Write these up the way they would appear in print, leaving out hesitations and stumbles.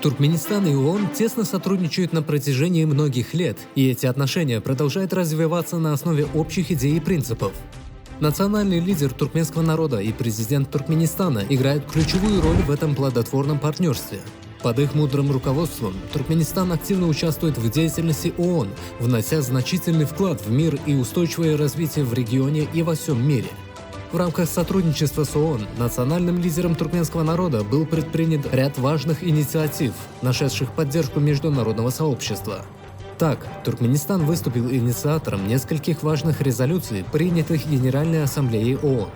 Туркменистан и ООН тесно сотрудничают на протяжении многих лет, и эти отношения продолжают развиваться на основе общих идей и принципов. Национальный лидер туркменского народа и президент Туркменистана играют ключевую роль в этом плодотворном партнерстве. Под их мудрым руководством Туркменистан активно участвует в деятельности ООН, внося значительный вклад в мир и устойчивое развитие в регионе и во всем мире. В рамках сотрудничества с ООН национальным лидером туркменского народа был предпринят ряд важных инициатив, нашедших поддержку международного сообщества. Так, Туркменистан выступил инициатором нескольких важных резолюций, принятых Генеральной Ассамблеей ООН.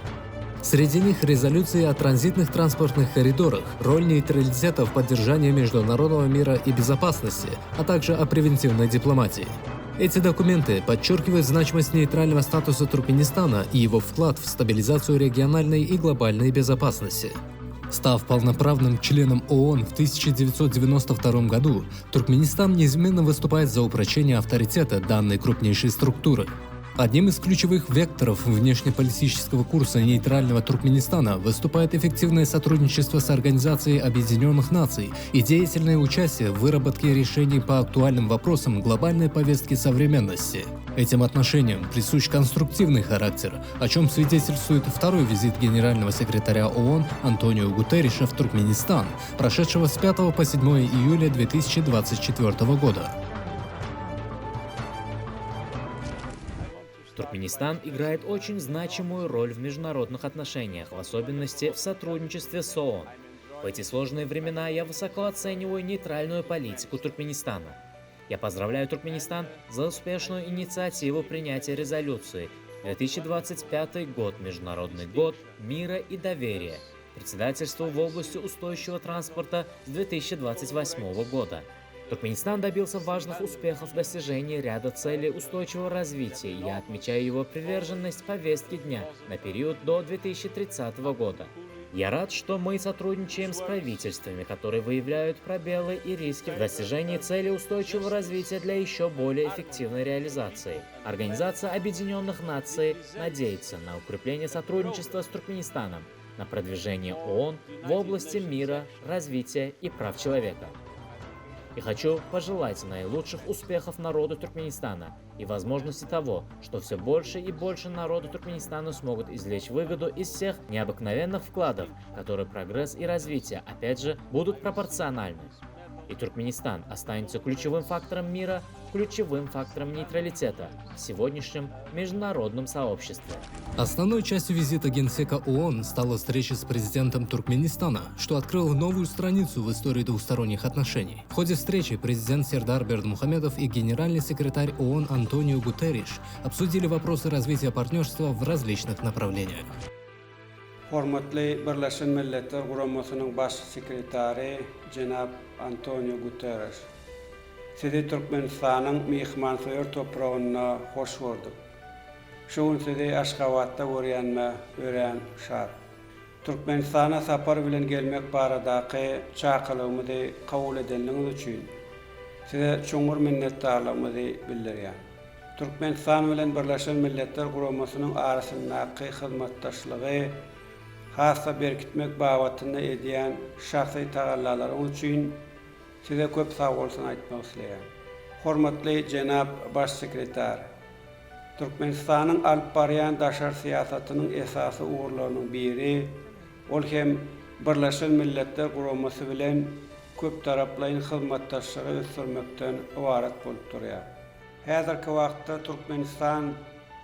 Среди них резолюции о транзитных транспортных коридорах, роль нейтралитета в поддержании международного мира и безопасности, а также о превентивной дипломатии. Эти документы подчеркивают значимость нейтрального статуса Туркменистана и его вклад в стабилизацию региональной и глобальной безопасности. Став полноправным членом ООН в 1992 году, Туркменистан неизменно выступает за упрочение авторитета данной крупнейшей структуры. Одним из ключевых векторов внешнеполитического курса нейтрального Туркменистана выступает эффективное сотрудничество с Организацией Объединенных Наций и деятельное участие в выработке решений по актуальным вопросам глобальной повестки современности. Этим отношениям присущ конструктивный характер, о чем свидетельствует второй визит генерального секретаря ООН Антонио Гутерриша в Туркменистан, прошедшего с 5 по 7 июля 2024 года. Туркменистан играет очень значимую роль в международных отношениях, в особенности в сотрудничестве с ООН. В эти сложные времена я высоко оцениваю нейтральную политику Туркменистана. Я поздравляю Туркменистан за успешную инициативу принятия резолюции 2025 год – Международный год мира и доверия, председательству в области устойчивого транспорта с 2028 года. Туркменистан добился важных успехов в достижении ряда целей устойчивого развития, и я отмечаю его приверженность повестке дня на период до 2030 года. Я рад, что мы сотрудничаем с правительствами, которые выявляют пробелы и риски в достижении цели устойчивого развития для еще более эффективной реализации. Организация Объединенных Наций надеется на укрепление сотрудничества с Туркменистаном, на продвижение ООН в области мира, развития и прав человека. И хочу пожелать наилучших успехов народу Туркменистана и возможности того, что все больше и больше народу Туркменистана смогут извлечь выгоду из всех необыкновенных вкладов, которые прогресс и развитие, опять же, будут пропорциональны. И Туркменистан останется ключевым фактором мира, ключевым фактором нейтралитета в сегодняшнем международном сообществе. Основной частью визита генсека ООН стала встреча с президентом Туркменистана, что открыло новую страницу в истории двусторонних отношений. В ходе встречи президент Сердар Бердмухамедов и генеральный секретарь ООН Антонио Гутерриш обсудили вопросы развития партнерства в различных направлениях. Hormatly Birleşen Milletler Guramasının baş sekretari Cenab Antonio Guterres. Sizi Türkmenistan'ın mihmansoyor toprağına hoş gördük. Şuun sizi Aşgabat'ta öğren şart. Türkmenistan'a sapar bilen gelmek baradaki çağrılığımızı kabul edeniniz için size çoğur minnettarlığımızı bildiriyorum. Türkmenistan bilen Birleşen Milletler Guramasının arasındaki hizmetdaşlığı hassa berkitmek bavatını ediyen şahsi tağallalarım için size köp sağ olsun aytmak istedim. Hormatly Cenab Baş Sekreter, Türkmenistan'ın alıp barayan daşar siyasetinin esası uğurlarının biri, ol hem Birleşen Milletler Guraması bilen köp taraplayın hizmetdaşlığı sürmekten ibaret bolup durýar. Häzirki wagtda Türkmenistan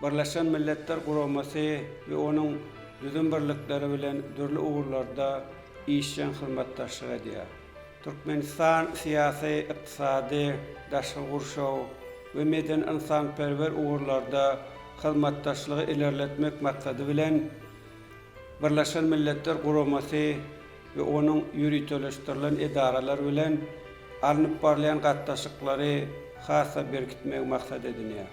Birleşen Milletler Guraması we onun düzüm birlikleri bilen dürli uğurlarda işçen hizmetdaşlyk edýär. Türkmenistan siyasi, iqtisadi, daşky gurşaw we meden insanperwer uğurlarda hizmetdaşlygy ilerletmek maksady bilen Birleşen Milletler Guraması we onun ýürütüleşdirilen edaralar bilen alınıp barlayan gatnaşyklary hassa berkitmek maksat edilýär.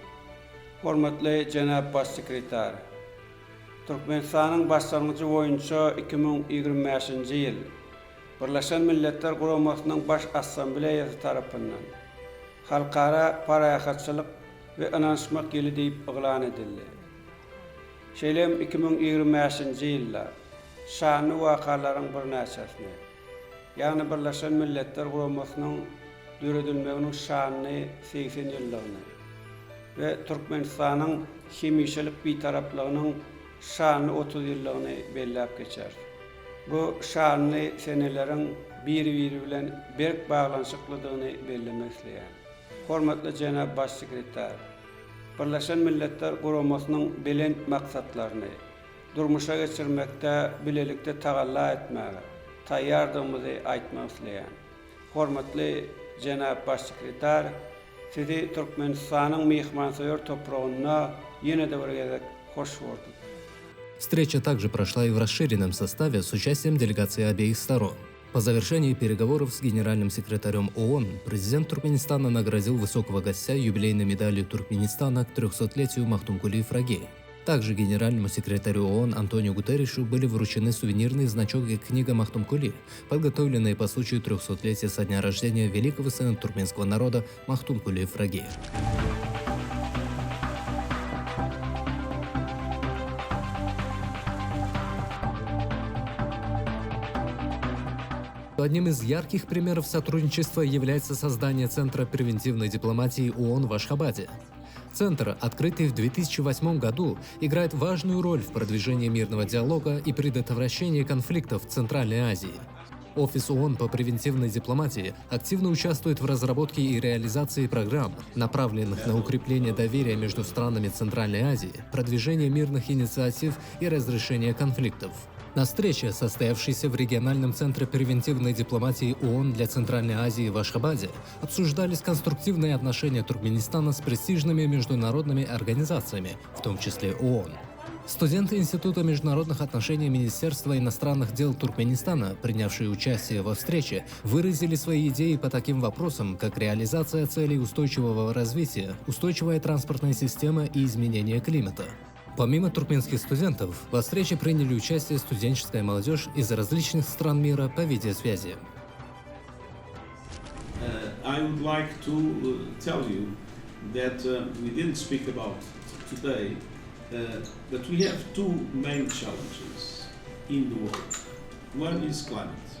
Hormatly Cenab Baş Sekreter, Türkmenistan'ın başlangıcı boyunca 2025 yıl Birleşen Milletler Guramasının Baş Assambleyası tarafından Halkara Parayahatçılık ve Anlaşmak Yılı deyip ilan edildi. Şeýlem 2025 yılda şanlı wakaların bir näçesini Yani Birleşen Milletler Guramasının düredilmeginin şanını 80 yıllarını ve Türkmenistan'ın hemişelik bir taraflığının şanını 30 yıllarını bellap geçer. Bu şanını senelerin biri bilen berk bağlanışıklığını bellemekleyen. Hormatly Cenab Baş Sekreter, Birleşen Milletler Guramasının belent maksatlarını durmuşa geçirmekte, bilelikte tagalla etmeye, tayyardığımızı aytmaslayan. Hormatly Cenab Baş Sekreter, sizi Türkmenistan'ın mihmansever toprağına yine de bir gezek hoş gördük. Встреча также прошла и в расширенном составе с участием делегаций обеих сторон. По завершении переговоров с генеральным секретарем ООН президент Туркменистана наградил высокого гостя юбилейной медалью Туркменистана к 300-летию Махтумкули Фраги. Также генеральному секретарю ООН Антонио Гутерришу были вручены сувенирный значок и книга Махтумкули, подготовленные по случаю 300-летия со дня рождения великого сына туркменского народа Махтумкули Фраги. Одним из ярких примеров сотрудничества является создание Центра превентивной дипломатии ООН в Ашхабаде. Центр, открытый в 2008 году, играет важную роль в продвижении мирного диалога и предотвращении конфликтов в Центральной Азии. Офис ООН по превентивной дипломатии активно участвует в разработке и реализации программ, направленных на укрепление доверия между странами Центральной Азии, продвижение мирных инициатив и разрешение конфликтов. На встрече, состоявшейся в региональном центре превентивной дипломатии ООН для Центральной Азии в Ашхабаде, обсуждались конструктивные отношения Туркменистана с престижными международными организациями, в том числе ООН. Студенты Института международных отношений Министерства иностранных дел Туркменистана, принявшие участие во встрече, выразили свои идеи по таким вопросам, как реализация целей устойчивого развития, устойчивая транспортная система и изменение климата. Помимо туркменских студентов, во встрече приняли участие студенческая молодежь из различных стран мира по видеосвязи. I would like to tell you that we didn't speak about today, but we have two main challenges in the world. One is climate.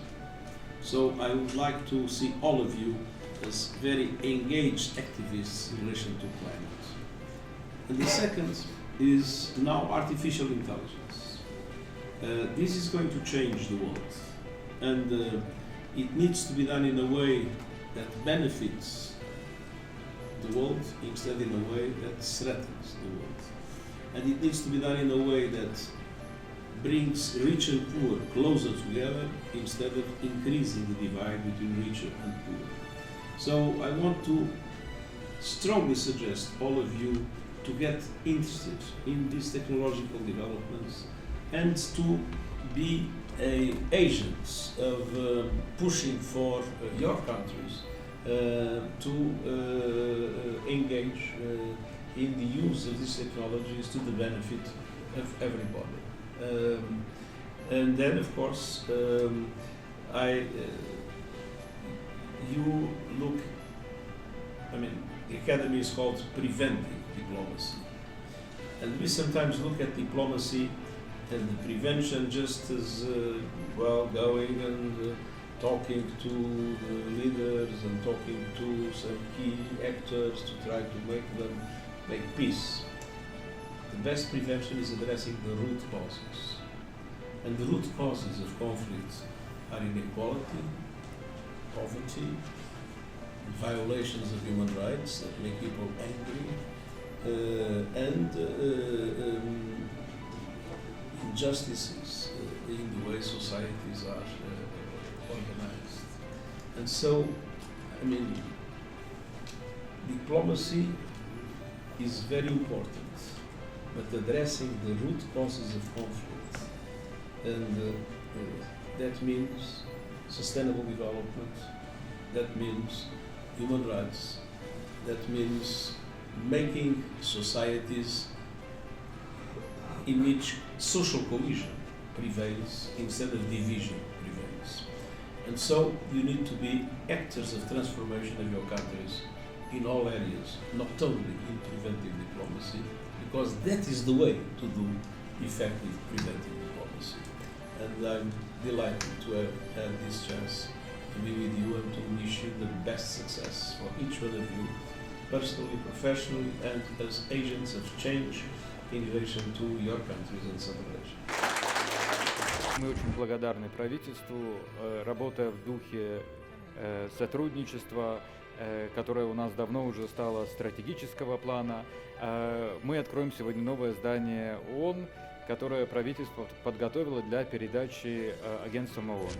So I would like to see all of you as very engaged activists in relation to climate. And the second is now artificial intelligence. This is going to change the world, and it needs to be done in a way that benefits the world instead in a way that threatens the world. And it needs to be done in a way that brings rich and poor closer together instead of increasing the divide between rich and poor. So I want to strongly suggest all of you to get interested in these technological developments and to be agents of pushing for your countries to engage in the use of these technologies to the benefit of everybody. And then, of course, you look, the academy is called preventive diplomacy. And we sometimes look at diplomacy and the prevention just as going and talking to leaders and talking to some key actors to try to make peace. The best prevention is addressing the root causes. And the root causes of conflict are inequality, poverty, violations of human rights that make people angry, and injustices in the way societies are organized. And so, diplomacy is very important, but addressing the root causes of conflict, and that means sustainable development, that means human rights, that means making societies in which social cohesion prevails instead of division prevails. And so you need to be actors of transformation of your countries in all areas, not only in preventive diplomacy, because that is the way to do effective preventive diplomacy. And I'm delighted to have had this chance to be with you and to wish you the best success for each one of you, personally, professionally, and as agents of change in relation to your countries and Southern Asia. Мы очень благодарны правительству, работая в духе сотрудничества, которое у нас давно уже стало стратегического плана. Мы откроем сегодня новое здание ООН, которое правительство подготовило для передачи агентствам ООН.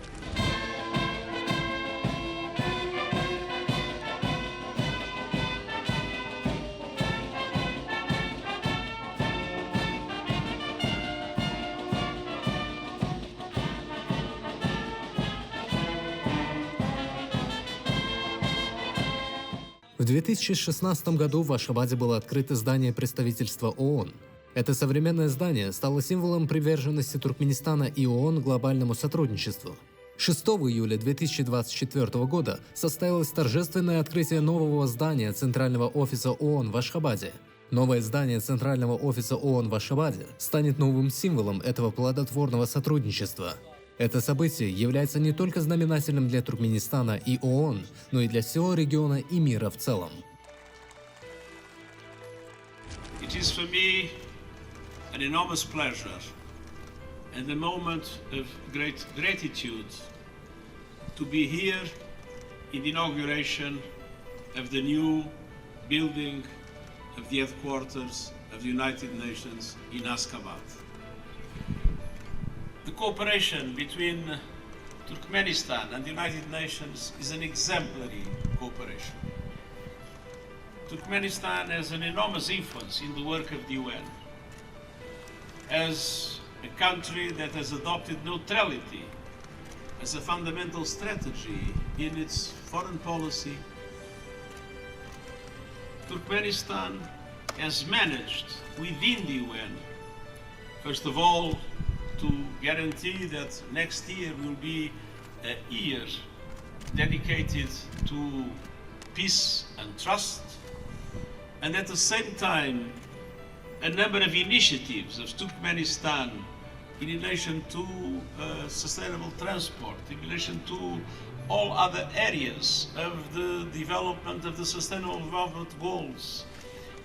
В 2016 году в Ашхабаде было открыто здание представительства ООН. Это современное здание стало символом приверженности Туркменистана и ООН глобальному сотрудничеству. 6 июля 2024 года состоялось торжественное открытие нового здания Центрального офиса ООН в Ашхабаде. Новое здание Центрального офиса ООН в Ашхабаде станет новым символом этого плодотворного сотрудничества. Это событие является не только знаменательным для Туркменистана и ООН, но и для всего региона и мира в целом. It is for me an enormous pleasure and a moment of great gratitude to be here in the inauguration of the new building of the headquarters of the United Nations in Ashgabat. The cooperation between Turkmenistan and the United Nations is an exemplary cooperation. Turkmenistan has an enormous influence in the work of the UN. As a country that has adopted neutrality as a fundamental strategy in its foreign policy, Turkmenistan has managed within the UN, first of all, to guarantee that next year will be a year dedicated to peace and trust, and at the same time a number of initiatives of Turkmenistan in relation to sustainable transport, in relation to all other areas of the development of the Sustainable Development Goals,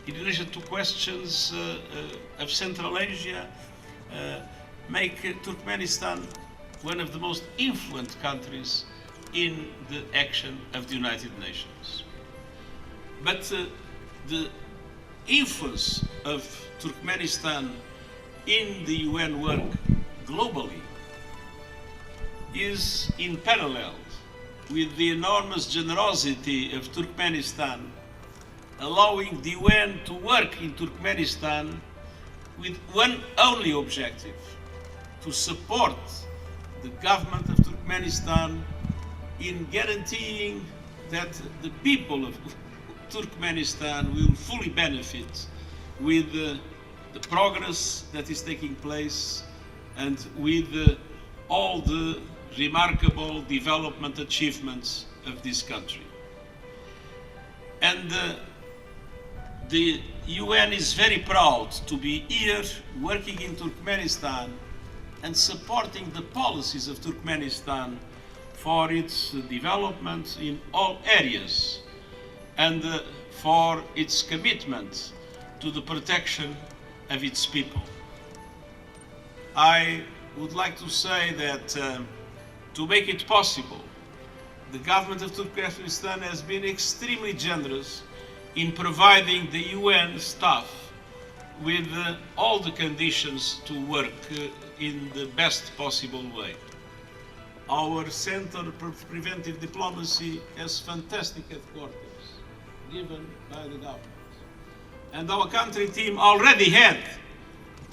in relation to questions of Central Asia, make Turkmenistan one of the most influent countries in the action of the United Nations. But the influence of Turkmenistan in the UN work globally is in parallel with the enormous generosity of Turkmenistan, allowing the UN to work in Turkmenistan with one only objective: to support the government of Turkmenistan in guaranteeing that the people of Turkmenistan will fully benefit with the progress that is taking place and with all the remarkable development achievements of this country. And the UN is very proud to be here working in Turkmenistan and supporting the policies of Turkmenistan for its development in all areas and for its commitment to the protection of its people. I would like to say that to make it possible, the government of Turkmenistan has been extremely generous in providing the UN staff with all the conditions to work in the best possible way. Our Center for Preventive Diplomacy has fantastic headquarters given by the government. And our country team already had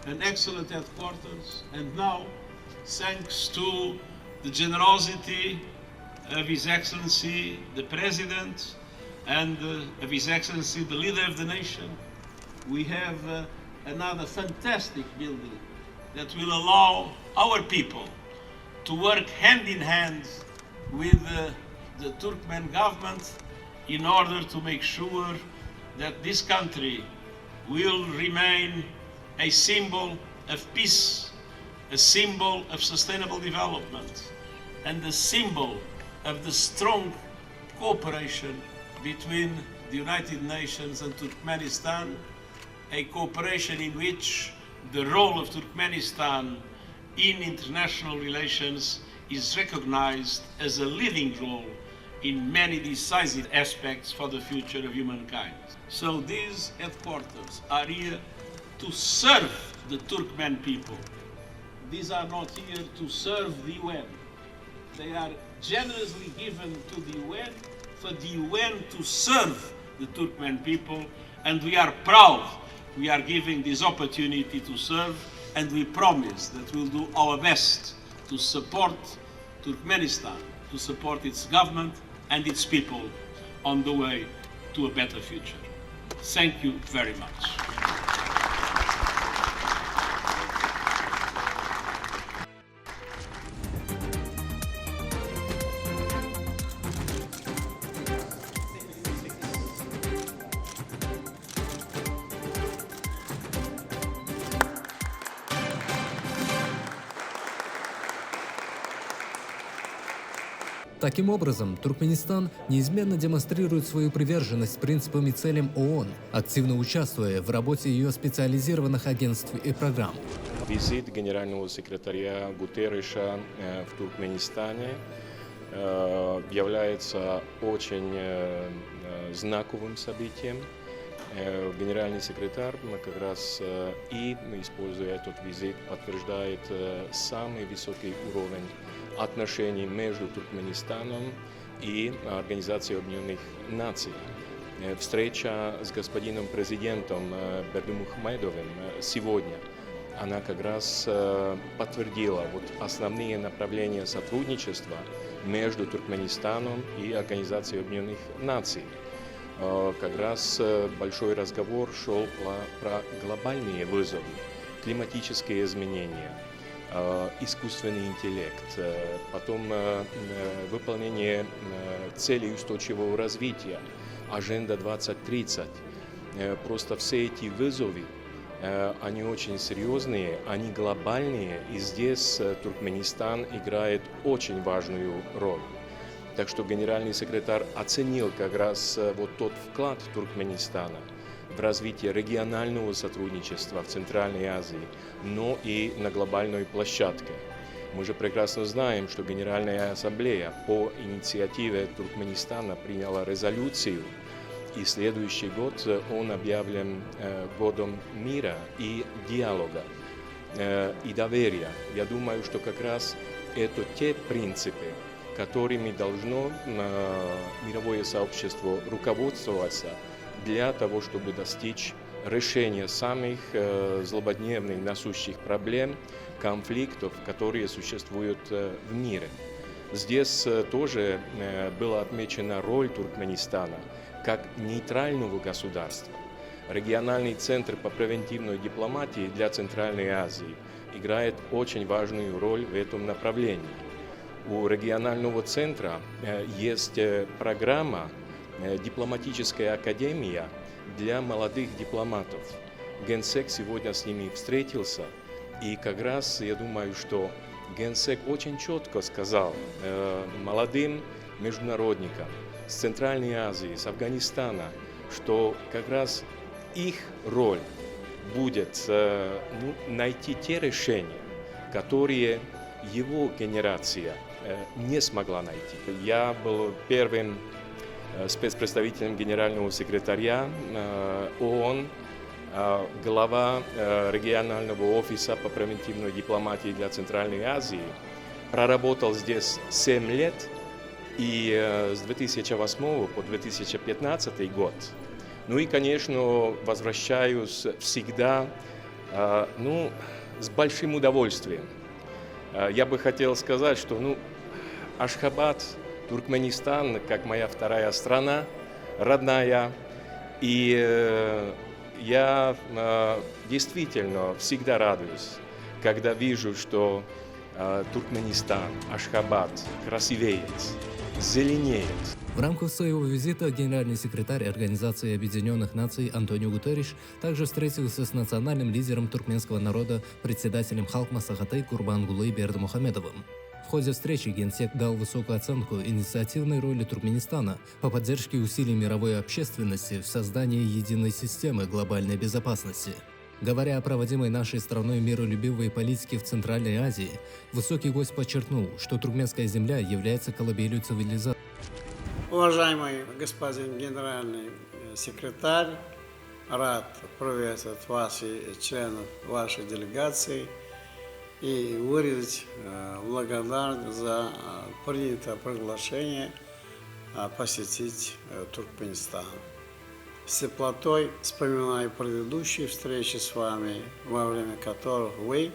an excellent headquarters, and now, thanks to the generosity of His Excellency the President and of His Excellency the leader of the nation, we have another fantastic building that will allow our people to work hand in hand with the Turkmen government in order to make sure that this country will remain a symbol of peace, a symbol of sustainable development, and a symbol of the strong cooperation between the United Nations and Turkmenistan, a cooperation in which the role of Turkmenistan in international relations is recognized as a leading role in many decisive aspects for the future of humankind. So these headquarters are here to serve the Turkmen people. These are not here to serve the UN. They are generously given to the UN for the UN to serve the Turkmen people, and we are proud we are giving this opportunity to serve, and we promise that we'll do our best to support Turkmenistan, to support its government and its people on the way to a better future. Thank you very much. Таким образом, Туркменистан неизменно демонстрирует свою приверженность принципам и целям ООН, активно участвуя в работе ее специализированных агентств и программ. Визит генерального секретаря Гутерреша в Туркменистане является очень знаковым событием. Генеральный секретарь как раз и, используя этот визит, подтверждает самый высокий уровень отношений между Туркменистаном и Организацией Объединенных Наций. Встреча с господином президентом Бердымухамедовым сегодня, она как раз подтвердила основные направления сотрудничества между Туркменистаном и Организацией Объединенных Наций. Как раз большой разговор шел про глобальные вызовы, климатические изменения, искусственный интеллект, потом выполнение целей устойчивого развития, Агenda 2030. Просто все эти вызовы, они очень серьезные, они глобальные, и здесь Туркменистан играет очень важную роль. Так что генеральный секретарь оценил как раз тот вклад Туркменистана в развитие регионального сотрудничества в Центральной Азии, но и на глобальной площадке. Мы же прекрасно знаем, что Генеральная Ассамблея по инициативе Туркменистана приняла резолюцию, и следующий год он объявлен годом мира и диалога, и доверия. Я думаю, что как раз это те принципы, которыми должно мировое сообщество руководствоваться для того, чтобы достичь решения самых злободневных насущих проблем, конфликтов, которые существуют в мире. Здесь тоже была отмечена роль Туркменистана как нейтрального государства. Региональный центр по превентивной дипломатии для Центральной Азии играет очень важную роль в этом направлении. У регионального центра есть программа «Дипломатическая академия» для молодых дипломатов. Генсек сегодня с ними встретился, и как раз я думаю, что Генсек очень четко сказал молодым международникам с Центральной Азии, с Афганистана, что как раз их роль будет найти те решения, которые его генерация не смогла найти. Я был первым спецпредставителем генерального секретаря ООН, глава регионального офиса по превентивной дипломатии для Центральной Азии. Проработал здесь 7 лет, и с 2008 по 2015 год. Ну и, конечно, возвращаюсь всегда с большим удовольствием. Я бы хотел сказать, что Ашхабад, Туркменистан, как моя вторая страна, родная, и я действительно всегда радуюсь, когда вижу, что Туркменистан, Ашхабад красивеет, зеленеет. В рамках своего визита генеральный секретарь Организации Объединенных Наций Антонио Гутерриш также встретился с национальным лидером туркменского народа, председателем Халк Маслихаты Курбангулы Бердымухамедовым. В ходе встречи генсек дал высокую оценку инициативной роли Туркменистана по поддержке усилий мировой общественности в создании единой системы глобальной безопасности. Говоря о проводимой нашей страной миролюбивой политике в Центральной Азии, высокий гость подчеркнул, что туркменская земля является колыбелью цивилизации. Уважаемый господин генеральный секретарь, рад приветствовать вас и членов вашей делегации и выразить благодарность за принятое приглашение посетить Туркменистан. С теплотой вспоминаю предыдущие встречи с вами, во время которых вы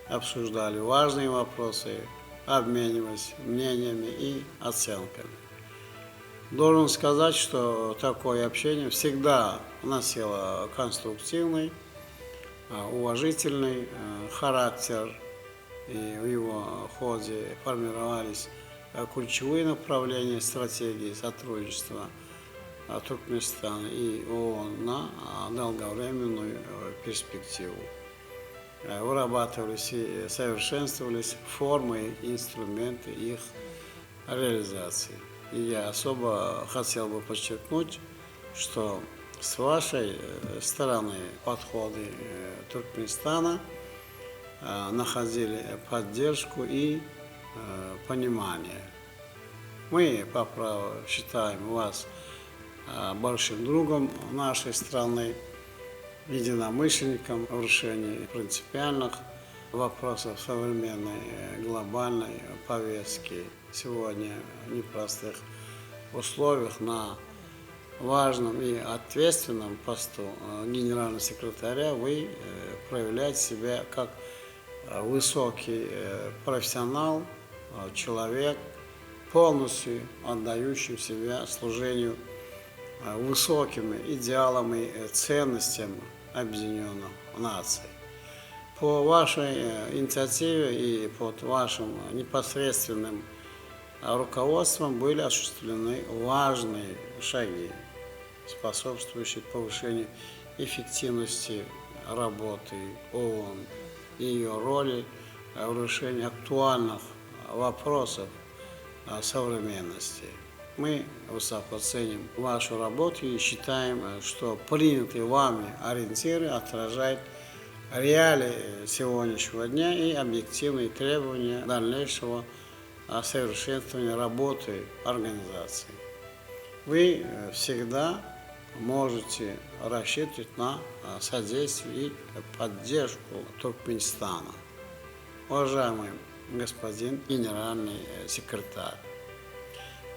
обсуждали важные вопросы, обмениваясь мнениями и оценками. Должен сказать, что такое общение всегда носило конструктивный, уважительный характер, и в его ходе формировались ключевые направления стратегии сотрудничества Туркменистана и ООН на долговременную перспективу. Вырабатывались и совершенствовались формы и инструменты их реализации. И я особо хотел бы подчеркнуть, что с вашей стороны подходы Туркменистана находили поддержку и понимание. Мы по праву считаем вас большим другом нашей страны, единомышленником в решении принципиальных вопросов современной глобальной повестки. Сегодня в непростых условиях на важном и ответственном посту генерального секретаря вы проявляете себя как высокий профессионал, человек, полностью отдающий себя служению высоким идеалам и ценностям Объединенных Наций. По вашей инициативе и под вашим непосредственным руководством были осуществлены важные шаги, способствующие повышению эффективности работы ООН и ее роли в решении актуальных вопросов современности. Мы высоко ценим вашу работу и считаем, что принятые вами ориентиры отражают реалии сегодняшнего дня и объективные требования дальнейшего совершенствования работы организации. Вы всегда можете рассчитывать на содействие и поддержку Туркменистана. Уважаемый господин генеральный секретарь,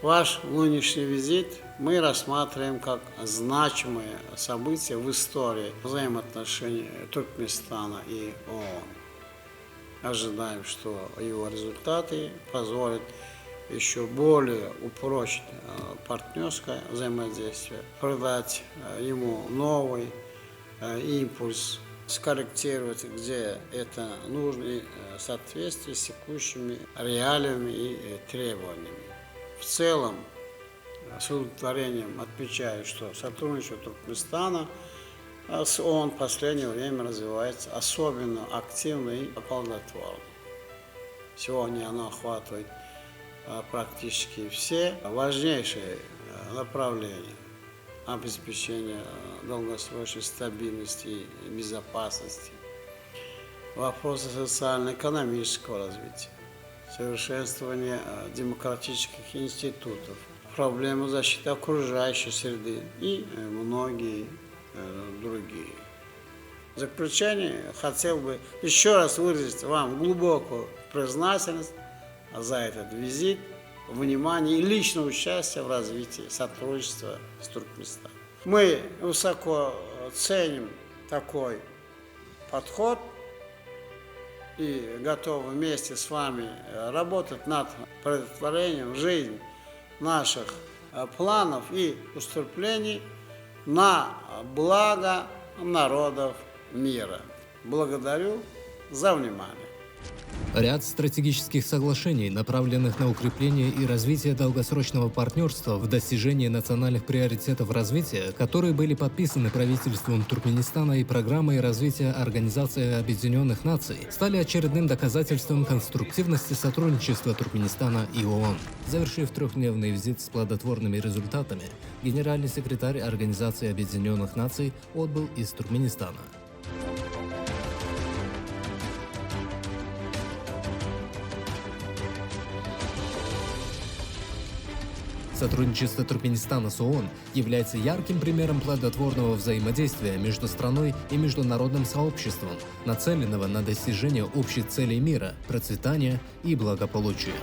ваш нынешний визит мы рассматриваем как значимое событие в истории взаимоотношений Туркменистана и ООН. Ожидаем, что его результаты позволят еще более упрочить партнерское взаимодействие, придать ему новый импульс, скорректировать, где это нужно, и в соответствии с текущими реалиями и требованиями. В целом, с удовлетворением отмечаю, что сотрудничество Туркменистана с ООН в последнее время развивается особенно активно и плодотворно. Сегодня оно охватывает практически все важнейшие направления обеспечения долгосрочной стабильности и безопасности, вопросы социально-экономического развития, совершенствование демократических институтов, проблемы защиты окружающей среды и многие другие. В заключение хотел бы еще раз выразить вам глубокую признательность за этот визит, внимание и личное участие в развитии сотрудничества с Туркменистаном. Мы высоко ценим такой подход и готовы вместе с вами работать над претворением в жизнь наших планов и устремлений на благо народов мира. Благодарю за внимание. Ряд стратегических соглашений, направленных на укрепление и развитие долгосрочного партнерства в достижении национальных приоритетов развития, которые были подписаны правительством Туркменистана и программой развития Организации Объединенных Наций, стали очередным доказательством конструктивности сотрудничества Туркменистана и ООН. Завершив трехдневный визит с плодотворными результатами, генеральный секретарь Организации Объединенных Наций отбыл из Туркменистана. Сотрудничество Туркменистана с ООН является ярким примером плодотворного взаимодействия между страной и международным сообществом, нацеленного на достижение общей цели мира, процветания и благополучия.